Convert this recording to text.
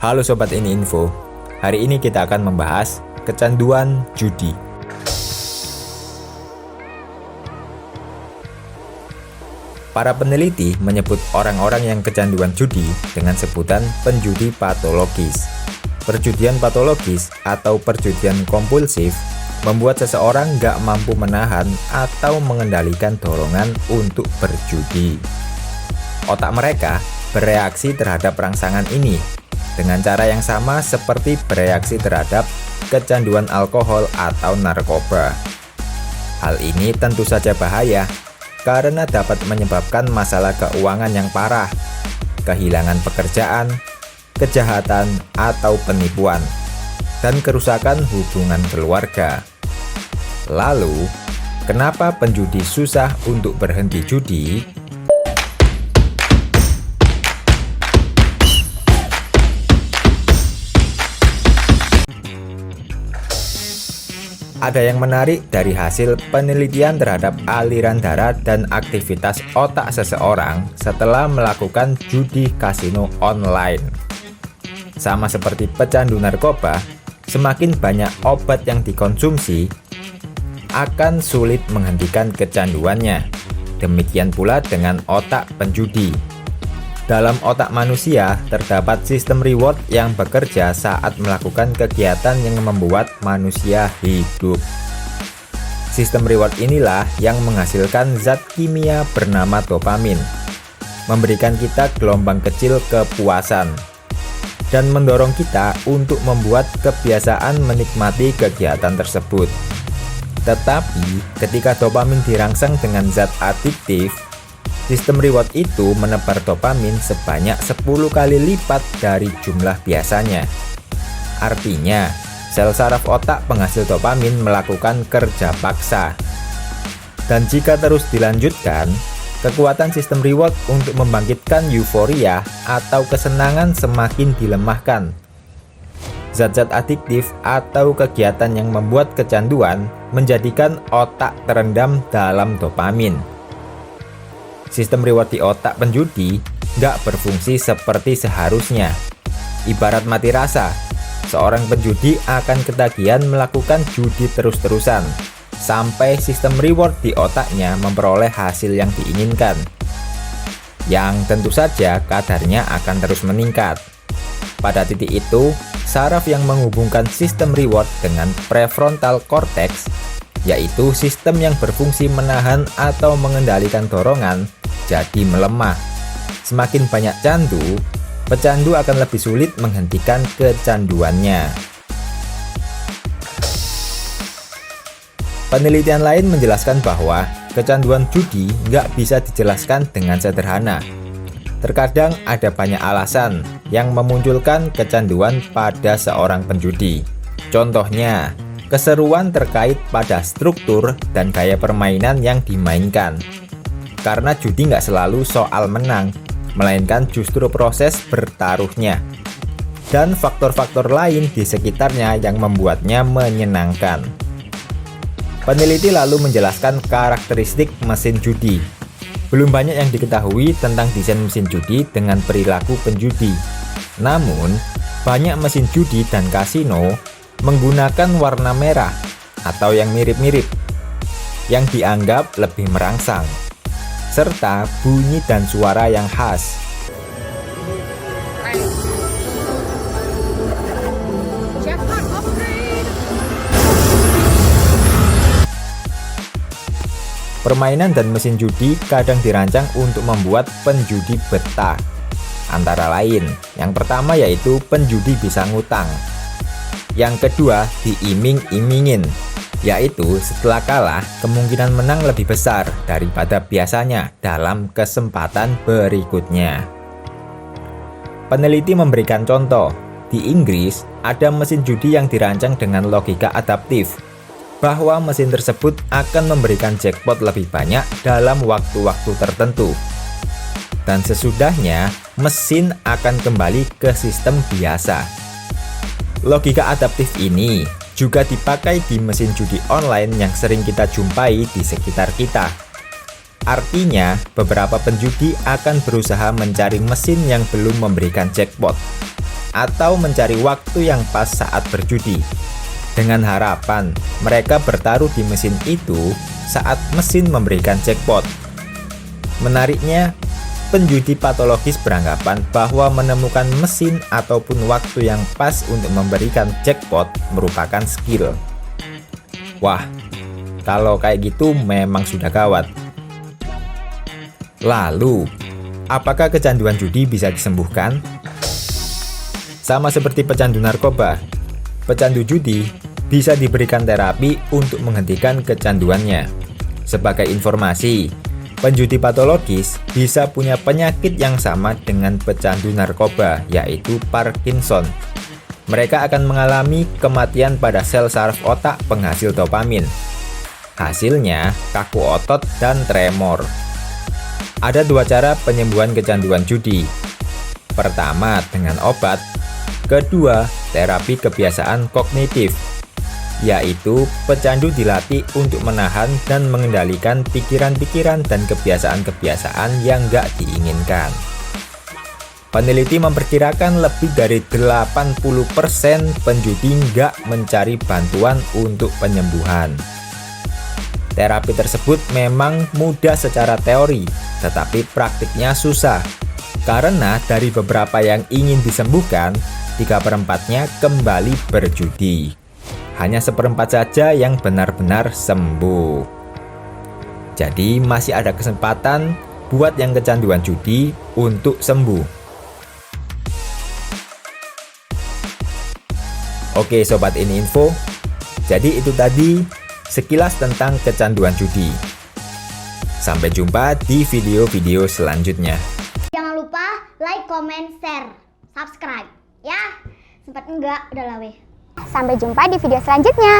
Halo Sobat Ini Info, hari ini kita akan membahas kecanduan judi. Para peneliti menyebut orang-orang yang kecanduan judi dengan sebutan penjudi patologis. Perjudian patologis atau perjudian kompulsif membuat seseorang gak mampu menahan atau mengendalikan dorongan untuk berjudi. Otak mereka bereaksi terhadap rangsangan ini dengan cara yang sama seperti bereaksi terhadap kecanduan alkohol atau narkoba. Hal ini tentu saja bahaya karena dapat menyebabkan masalah keuangan yang parah, kehilangan pekerjaan, kejahatan atau penipuan, dan kerusakan hubungan keluarga. Lalu, kenapa penjudi susah untuk berhenti judi? Ada yang menarik dari hasil penelitian terhadap aliran darah dan aktivitas otak seseorang setelah melakukan judi kasino online. Sama seperti pecandu narkoba, semakin banyak obat yang dikonsumsi, akan sulit menghentikan kecanduannya. Demikian pula dengan otak penjudi. Dalam otak manusia terdapat sistem reward yang bekerja saat melakukan kegiatan yang membuat manusia hidup. Sistem reward inilah yang menghasilkan zat kimia bernama dopamin, memberikan kita gelombang kecil kepuasan, dan mendorong kita untuk membuat kebiasaan menikmati kegiatan tersebut. Tetapi ketika dopamin dirangsang dengan zat adiktif, sistem reward itu menebar dopamin sebanyak 10 kali lipat dari jumlah biasanya. Artinya, sel saraf otak penghasil dopamin melakukan kerja paksa. Dan jika terus dilanjutkan, kekuatan sistem reward untuk membangkitkan euforia atau kesenangan semakin dilemahkan. Zat-zat adiktif atau kegiatan yang membuat kecanduan menjadikan otak terendam dalam dopamin. Sistem reward di otak penjudi nggak berfungsi seperti seharusnya. Ibarat mati rasa, seorang penjudi akan ketagihan melakukan judi terus-terusan sampai sistem reward di otaknya memperoleh hasil yang diinginkan, yang tentu saja kadarnya akan terus meningkat. Pada titik itu, saraf yang menghubungkan sistem reward dengan prefrontal cortex, yaitu sistem yang berfungsi menahan atau mengendalikan dorongan, jadi melemah. Semakin banyak candu, pecandu akan lebih sulit menghentikan kecanduannya. Penelitian lain menjelaskan bahwa kecanduan judi nggak bisa dijelaskan dengan sederhana. Terkadang ada banyak alasan yang memunculkan kecanduan pada seorang penjudi. Contohnya, keseruan terkait pada struktur dan gaya permainan yang dimainkan. Karena judi nggak selalu soal menang, melainkan justru proses bertaruhnya. Dan faktor-faktor lain di sekitarnya yang membuatnya menyenangkan. Peneliti lalu menjelaskan karakteristik mesin judi. Belum banyak yang diketahui tentang desain mesin judi dengan perilaku penjudi. Namun, banyak mesin judi dan kasino menggunakan warna merah atau yang mirip-mirip, yang dianggap lebih merangsang, serta bunyi dan suara yang khas. Permainan dan mesin judi kadang dirancang untuk membuat penjudi betah. Antara lain, yang pertama yaitu penjudi bisa ngutang. Yang kedua, diiming-imingin, yaitu setelah kalah, kemungkinan menang lebih besar daripada biasanya dalam kesempatan berikutnya. Peneliti memberikan contoh, di Inggris ada mesin judi yang dirancang dengan logika adaptif, bahwa mesin tersebut akan memberikan jackpot lebih banyak dalam waktu-waktu tertentu. Dan sesudahnya, mesin akan kembali ke sistem biasa. Logika adaptif ini juga dipakai di mesin judi online yang sering kita jumpai di sekitar kita. Artinya, beberapa penjudi akan berusaha mencari mesin yang belum memberikan jackpot. atau mencari waktu yang pas saat berjudi, dengan harapan mereka bertaruh di mesin itu saat mesin memberikan jackpot. Menariknya, penjudi patologis beranggapan bahwa menemukan mesin ataupun waktu yang pas untuk memberikan jackpot merupakan skill. Wah, kalau kayak gitu memang sudah gawat. Lalu, apakah kecanduan judi bisa disembuhkan? Sama seperti pecandu narkoba, pecandu judi bisa diberikan terapi untuk menghentikan kecanduannya. Sebagai informasi, penjudi patologis bisa punya penyakit yang sama dengan pecandu narkoba, yaitu Parkinson. Mereka akan mengalami kematian pada sel saraf otak penghasil dopamin. Hasilnya, kaku otot dan tremor. Ada dua cara penyembuhan kecanduan judi. Pertama, dengan obat. Kedua, terapi kebiasaan kognitif, yaitu pecandu dilatih untuk menahan dan mengendalikan pikiran-pikiran dan kebiasaan-kebiasaan yang gak diinginkan. Peneliti memperkirakan lebih dari 80% penjudi nggak mencari bantuan untuk penyembuhan. Terapi tersebut memang mudah secara teori, tetapi praktiknya susah. Karena dari beberapa yang ingin disembuhkan, 3/4-nya kembali berjudi. Hanya 1/4 saja yang benar-benar sembuh. Jadi masih ada kesempatan buat yang kecanduan judi untuk sembuh. Oke sobat Ini Info, jadi itu tadi sekilas tentang kecanduan judi. Sampai jumpa di video-video selanjutnya. Jangan lupa like, comment, share, subscribe ya. Sempat enggak, udah lah weh. Sampai jumpa di video selanjutnya.